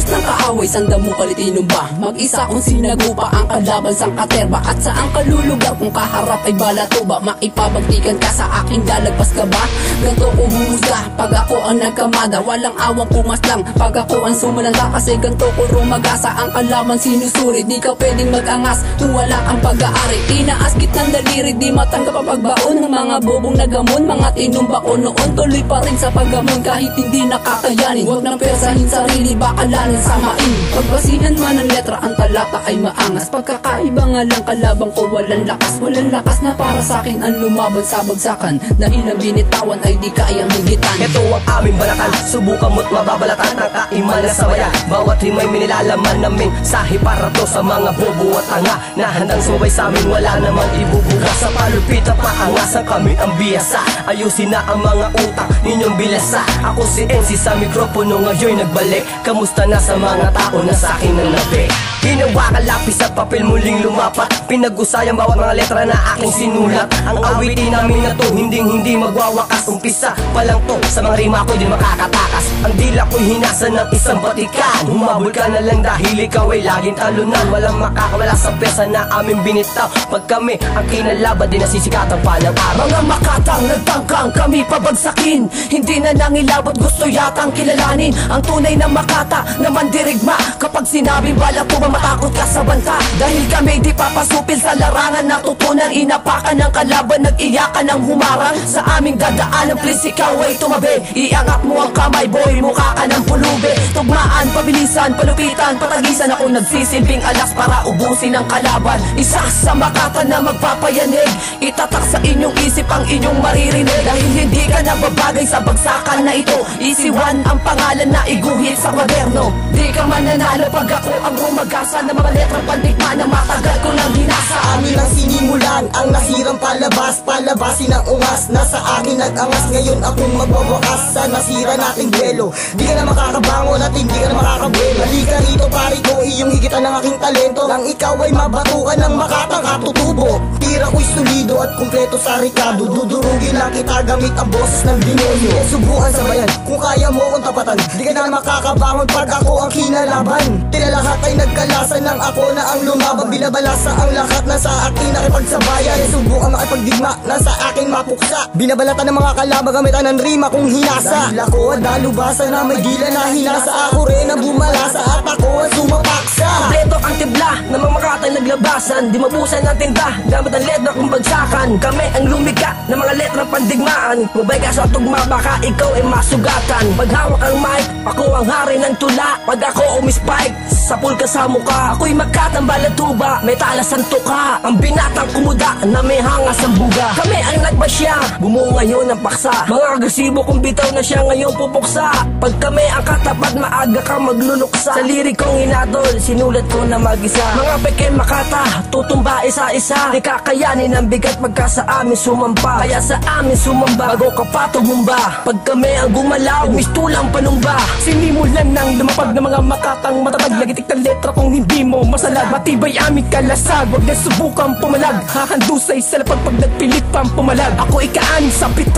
Ubus ng kaaway, sanda mo kalitinong ba? Mag-isa kung sinagupa ang kalaban sang katerba. At saan kalulugar kung kaharap ay balato ba? Maipabagtikan ka sa aking lalagpas ka ba? Ganto ko humusga pag ako ang nagkamada. Walang awang pumaslang pag ako ang sumalanda. Kasi ganto ko rumagasa ang kalaban sinusuri. Di ka pwedeng mag-angas kung wala kang pag-aari. Tinaas gitnang daliri, di matanggap ang pagbaon ng mga bobong nagamon. Mga tinumba ko noon, tuloy pa rin sa paggamon kahit hindi nakakayanin. Huwag nang persahin sarili, bakalan samain. Pagbasihan man ang letra, ang talata ay maangas. Pagkakaiba nga lang kalabang ko walang lakas. Walang lakas na para sa akin ang lumaban sa bagsakan. Dahil ang binitawan ay di kayang higitan. Ito ang aming balatan, subukan mo't mababalatan ang kaiman na sabayan. Bawat rimay minilalaman namin sahi para to sa mga bobo at tanga na handang sumabay sa amin, wala namang ibubuga. Sa palupit at paangasan kami ang biyasa. Ayusin na ang mga utak ninyong bilasa. Ako si MC sa mikropono ngayon nagbalik. Kamusta na sa mga tao na sa akin nalabi? Ginawa ka lapis at papel muling lumapat. Pinag-usayan bawat mga letra na aking sinulat. Ang awitin namin na to hindi magwawakas. Umpisa pa lang to, sa mga rima ko'y di makakatakas. Ang dila ko'y hinasa ng isang batikan. Humabol ka na lang dahil ikaw ay laging talunan. Walang makakawala sa pesa na aming binitaw. Pag kami ang kinalaban, di nasisikatan pa ng araw. Mga makatang nagtangkang kami pabagsakin. Hindi na nang ilabot, gusto yatang kilalanin. Ang tunay na makata na mandirigma. Kapag sinabing bala po ba matakot ka sa banta. Dahil kami di papasupil sa larangan. Natutunan, inapakan ng kalaban, nag-iyakan ng humarang. Sa aming dadaanan, please ikaw ay tumabi. Iangat mo ang kamay, boy, mukha ka ng pulubi. Tugmaan, pabilisan, palupitan, patagisan. Ako nagsisilbing alas para ubusin ang kalaban. Isa sa makata na magpapayanig. Itatak sa inyong isip ang inyong maririnig. Dahil hindi ka nababagay sa bagsakan na ito. Isiwan ang pangalan na iguhit sa kwaderno. Di ka mananalo pag ako ang rumagasa ng mga letrang pandigma na matagal ko nang hinasa. Amin ang sinimulan, ang nasirang palabas. Palabasin ang ungas, nasa akin nag-angas. Ngayon akong magbabakas sa nasira nating duelo. Di ka na makakabangon at hindi ka na makakabuelo. Halika rito pare ko, iyong higitan ng aking talento. Nang ikaw ay mabatukan ng makatang katutubo. Tira ko'y solido at kumpleto sa Ricardo. Dudurugin lang kita gamit ang boses ng demonyo. Subukan sabayan, kung kaya mo kong tapatan. Di ka na makakabangon pag ako ang kinalaban. Tila lahat ay nagkalasan ng ako na ang lumaban. Binabalasa ang lahat na sa akin nakipagsabayan. Subukan makipagdigma na sa akin mapuksa. Binabalatan ng mga kalaban gamitan ng rima kung hinasa. Dahil ako ang dalubasa na may dila na hinasa. Ako rin ang bumalasa at ako ang sumapaksa. Kompleto ang tibla na mga makatay naglabasan. Di mabusan ang tinda gamit ang letra kung bagsakan. Kami ang lumika ng mga letrang pandigmaan. Mabay ka sa tugma baka ikaw ay masugatan. Paghawak ang mic, ako ang hari ng tula. Pag ako umispike, sapul ka sa mukha. Ako'y magkatang balatuba, may talas ang tuka. Ang binatang kumuda na may hangas ang buga. Kami ang nagbasya, bumuo ngayon ang paksa. Mga agresibo kung bitaw na siya ngayon pupuksa. Pag kami ang katapat, maaga ka magluluksa. Sa lirikong inadol, sinulat ko na mag-isa. Mga peke makata, tutumba isa-isa. Di kakayanin ang bigat pagka sa amin sumampa. Kaya sa amin sumamba, bago ka pa tumumba. Pag kami ang gumalaw, mistulang panumba. Sinimulan ng lumapag ng mga makatang matatag. Lagitik na letra kung hindi mo masalag. Matibay aming kalasag, wag na subukang pumalag. Hahandusay sa lapag pag nagpilit pang pumalag. Ako ika-6 sa 7,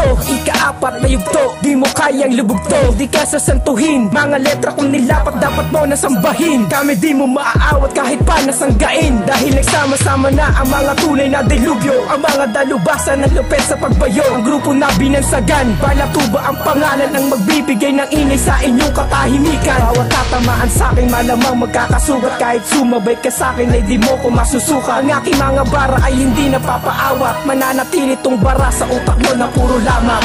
ika-4 na yugto. Di mo kayang lubugto, di ka sasantuhin. Mga letra kung nilapat dapat mo nasambahin. Kami di mo maaawat kahit pa nasanggain. Dahil nagsama-sama na ang mga tunay na delubyo. Ang mga dalubasan ng lupet sa pagbayo. Ang grupo na binansagan, balatuba ang pangalan ang magbibigay ng ingay sa inyong katahimikan. Bawat tatamaan sa'kin malamang magkakasugat. Kahit sumabay ka sa'kin ay di mo ko masusuka. Ang aking mga bara ay hindi napapaawat. Mananatili tong bara sa utak mo na puro lamang.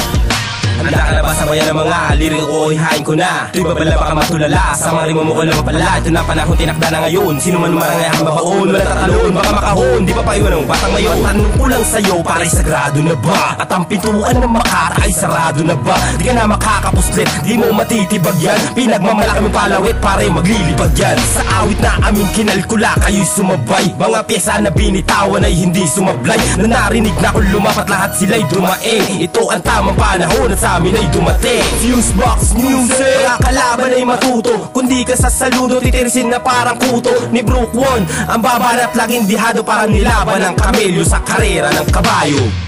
Handa ka na ba sa bayan ng mga lirik ko, ihain ko na. Di ba pala baka matulala, sa mga rimo mo ko lang pala. Ito na panahon, tinakda na ngayon. Sino man marangayang mabaon, wala tatalon, baka makahon. Di ba pa iwan ang batang ngayon? Tanong ko lang sa'yo, para'y sagrado na ba? At ang pintuan ng Makata ay sarado na ba? Di ka na makakapuslit, di mo matitibag yan. Pinagmamalaki mong palawit, para'y maglilipad yan. Sa awit na aming kinalkula, kayo'y sumabay. Mga pyesa na binitawan ay hindi sumablay. Na narinig na kung lumapat lahat sila'y dumaing. Ito ang tamang panahon at sa amin ay dumating. Fusebox Music, mga kalaban ay matuto. Kundi ka sa saludo, titirsin na parang kuto ni Brook One. Ang baban at laging dihado para nilaban ng kamelyo sa karera ng kabayo.